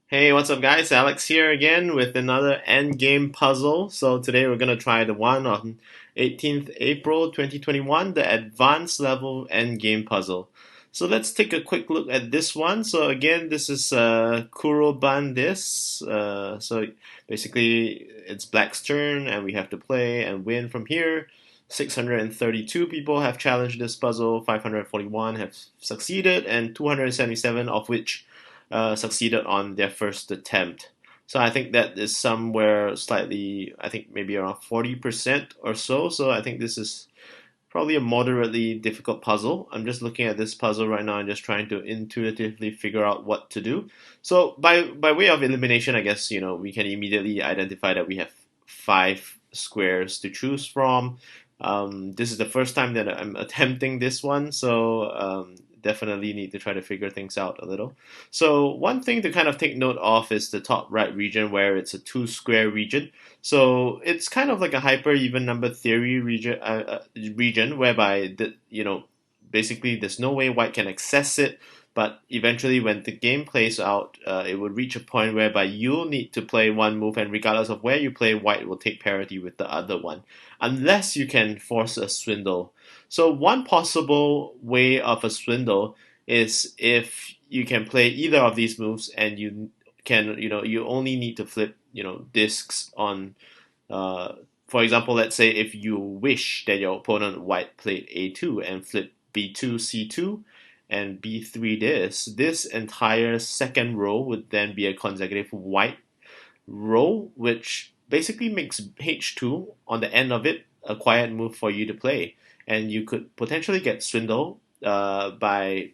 Hey, what's up, guys? Alex here again with another Endgame puzzle. So today we're gonna try the one on 18th April 2021, the advanced level Endgame puzzle. So let's take a quick look at this one. So again, this is Kuroban this. So basically, it's Black's turn, and we have to play and win from here. 632 people have challenged this puzzle. 541 have succeeded, and 277 of which succeeded on their first attempt. So I think that is somewhere slightly, I think maybe around 40% or so. So I think this is probably a moderately difficult puzzle. I'm just looking at this puzzle right now and just trying to intuitively figure out what to do. So by way of elimination, I guess we can immediately identify that we have five squares to choose from. This is the first time that I'm attempting this one, so definitely need to try to figure things out a little. So one thing to kind of take note of is the top right region where it's a two square region. So it's kind of like a hyper even number theory region whereby basically there's no way white can access it, but eventually when the game plays out, it will reach a point whereby you'll need to play one move, and regardless of where you play, white will take parity with the other one, unless you can force a swindle. So one possible way of a swindle is if you can play either of these moves and you only need to flip discs on uh, for example, let's say if you wish that your opponent white played a2 and flip b2 c2 and b3 this entire second row would then be a consecutive white row, which basically makes h2 on the end of it a quiet move for you to play, and you could potentially get swindle by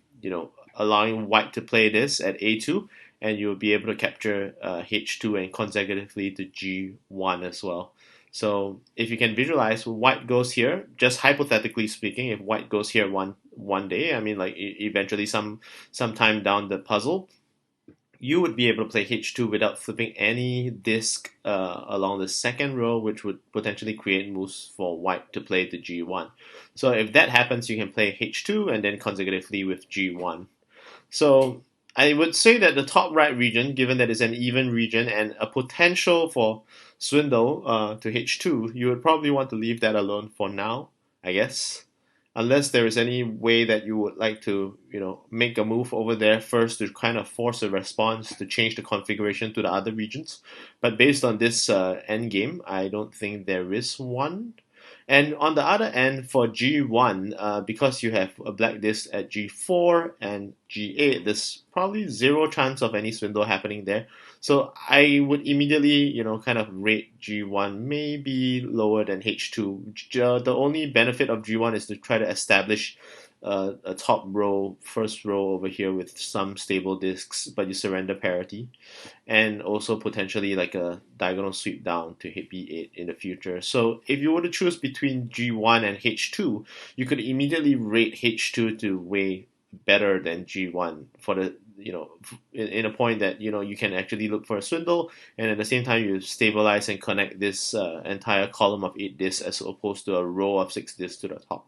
allowing white to play this at a2, and you'll be able to capture h2 and consecutively to g1 as well. So if you can visualize, white goes here. Just hypothetically speaking, if white goes here one day, I mean, like eventually sometime down the puzzle, you would be able to play h2 without flipping any disc along the second row, which would potentially create moves for white to play to g1. So if that happens, you can play h2 and then consecutively with g1. So I would say that the top right region, given that it's an even region and a potential for swindle to h2, you would probably want to leave that alone for now, I guess. Unless there is any way that you would like to, make a move over there first to kind of force a response to change the configuration to the other regions. But based on this end game, I don't think there is one. And on the other end, for G1, because you have a black disc at G4 and G8, there's probably zero chance of any swindle happening there. So I would immediately, kind of rate G1 maybe lower than H2. The only benefit of G1 is to try to establish a top row, first row over here with some stable discs, but you surrender parity, and also potentially like a diagonal sweep down to hit b8 in the future. So if you were to choose between g1 and h2, you could immediately rate h2 to way better than g1 for the in a point that you can actually look for a swindle, and at the same time you stabilize and connect this entire column of 8 discs as opposed to a row of 6 discs to the top.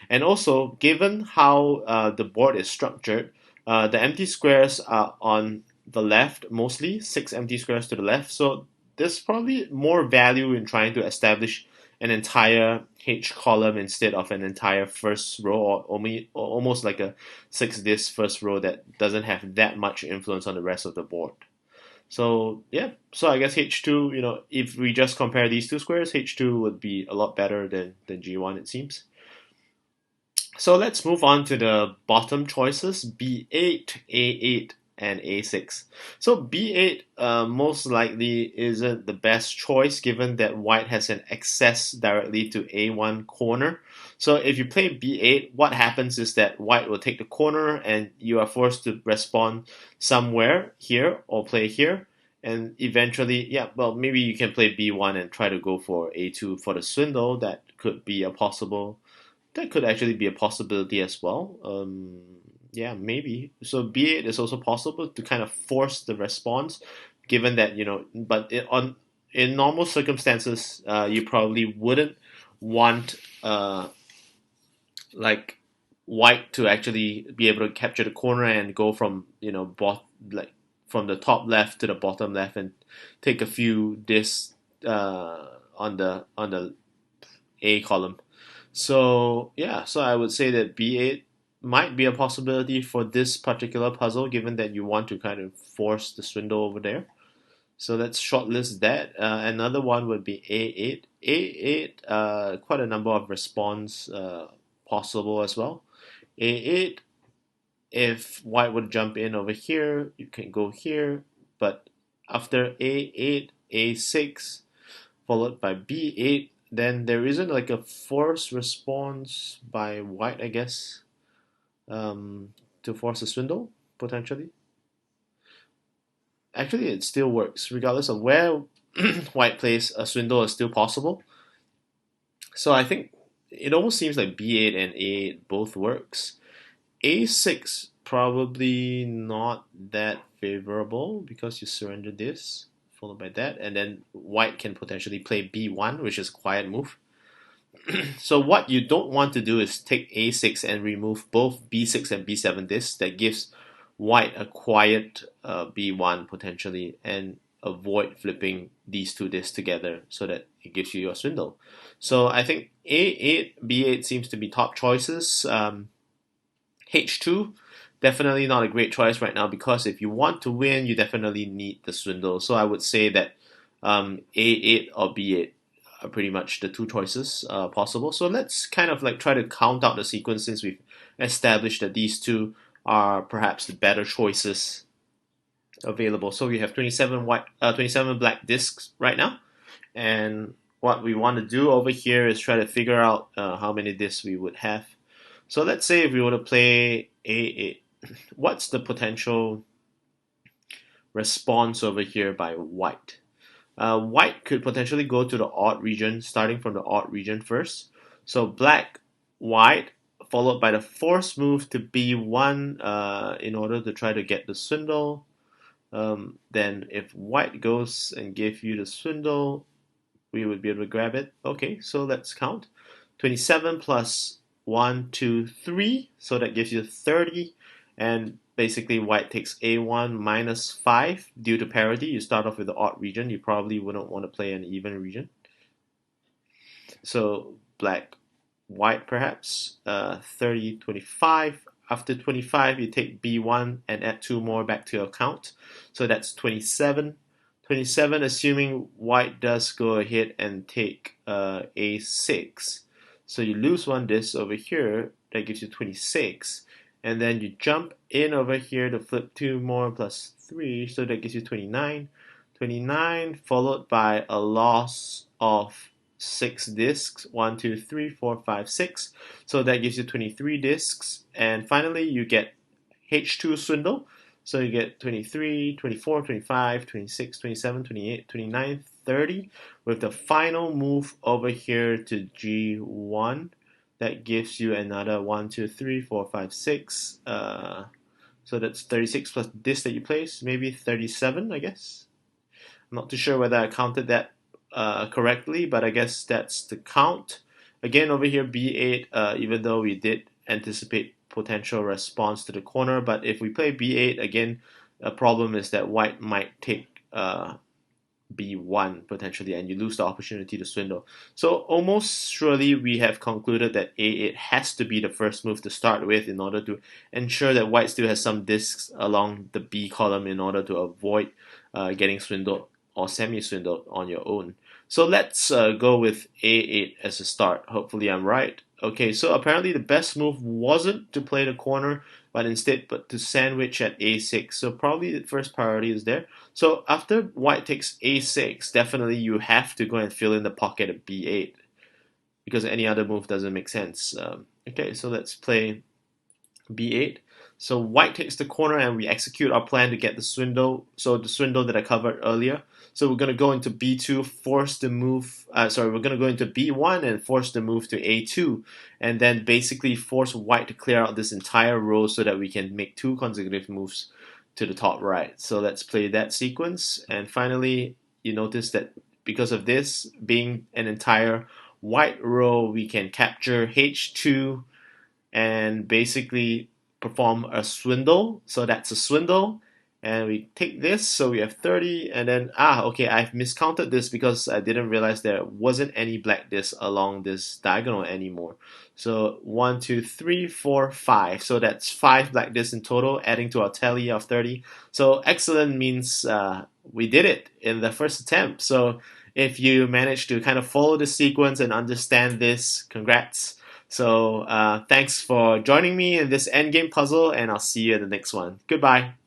And also, given how the board is structured, the empty squares are on the left mostly, 6 empty squares to the left. So there's probably more value in trying to establish an entire H column instead of an entire first row, or almost like a 6 disc first row that doesn't have that much influence on the rest of the board. So yeah, so I guess H2, if we just compare these two squares, H2 would be a lot better than G1, it seems. So let's move on to the bottom choices, B8, A8, and A6. So B8 most likely isn't the best choice given that white has an access directly to A1 corner. So if you play B8, what happens is that white will take the corner and you are forced to respond somewhere here or play here. And eventually, yeah, well, maybe you can play B1 and try to go for A2 for the swindle. That could actually be a possibility as well. Yeah, maybe. So B8 is also possible to kind of force the response, given that but in normal circumstances, you probably wouldn't want like white to actually be able to capture the corner and go from like from the top left to the bottom left and take a few discs on the A column. So yeah, so I would say that B8 might be a possibility for this particular puzzle, given that you want to kind of force the swindle over there. So let's shortlist that. Another one would be A8. A8, quite a number of response possible as well. A8, if white would jump in over here, you can go here. But after A8, A6, followed by B8, then there isn't like a forced response by white, I guess, to force a swindle, potentially. Actually, it still works. Regardless of where white plays, a swindle is still possible. So I think it almost seems like B8 and A8 both works. A6 probably not that favorable because you surrender this, followed by that, and then white can potentially play B1, which is a quiet move. So what you don't want to do is take A6 and remove both B6 and B7 discs. That gives white a quiet B1 potentially, and avoid flipping these two discs together so that it gives you your swindle. So I think A8, B8 seems to be top choices. H2, definitely not a great choice right now because if you want to win, you definitely need the swindle. So I would say that A8 or B8 are pretty much the two choices possible. So let's kind of like try to count out the sequence since we've established that these two are perhaps the better choices available. So we have 27 black discs right now, and what we want to do over here is try to figure out how many discs we would have. So let's say if we were to play A8, what's the potential response over here by white? White could potentially go to the odd region, starting from the odd region first. So black, white, followed by the force move to B1 in order to try to get the swindle. Then if white goes and give you the swindle, we would be able to grab it. Okay, so let's count. 27 plus 1, 2, 3. So that gives you 30. And basically white takes A1 minus 5 due to parity. You start off with the odd region. You probably wouldn't want to play an even region. So black, white perhaps. 30, 25. After 25, you take B1 and add 2 more back to your count. So that's 27. 27, assuming white does go ahead and take A6. So you lose one disc over here, that gives you 26. And then you jump in over here to flip 2 more plus 3, so that gives you 29. 29 followed by a loss of 6 discs. 1, 2, 3, 4, 5, 6. So that gives you 23 discs. And finally, you get H2 swindle. So you get 23, 24, 25, 26, 27, 28, 29, 30 with the final move over here to G1. That gives you another 1, 2, 3, 4, 5, 6. So that's 36 plus this that you place, maybe 37, I guess. I'm not too sure whether I counted that correctly, but I guess that's the count. Again, over here, B8, even though we did anticipate potential response to the corner, but if we play B8 again, a problem is that white might take B1 potentially, and you lose the opportunity to swindle. So almost surely we have concluded that A8 has to be the first move to start with in order to ensure that white still has some discs along the B column in order to avoid getting swindled or semi-swindled on your own. So let's go with A8 as a start. Hopefully I'm right. Okay, so apparently the best move wasn't to play the corner, but instead to sandwich at A6. So probably the first priority is there. So after white takes A6, definitely you have to go and fill in the pocket at B8 because any other move doesn't make sense. Okay, so let's play B8. So white takes the corner and we execute our plan to get the swindle. So the swindle that I covered earlier. So we're going to go into B2, force the move. We're going to go into B1 and force the move to A2. And then basically force white to clear out this entire row so that we can make 2 consecutive moves to the top right. So let's play that sequence. And finally, you notice that because of this being an entire white row, we can capture H2 and basically perform a swindle. So that's a swindle. and we take this, so we have 30, and then okay, I've miscounted this because I didn't realize there wasn't any black disc along this diagonal anymore. So 1, 2, 3, 4, 5. So that's 5 black discs in total, adding to our tally of 30. So excellent means we did it in the first attempt. So if you manage to kind of follow the sequence and understand this, congrats. So thanks for joining me in this endgame puzzle, and I'll see you in the next one. Goodbye.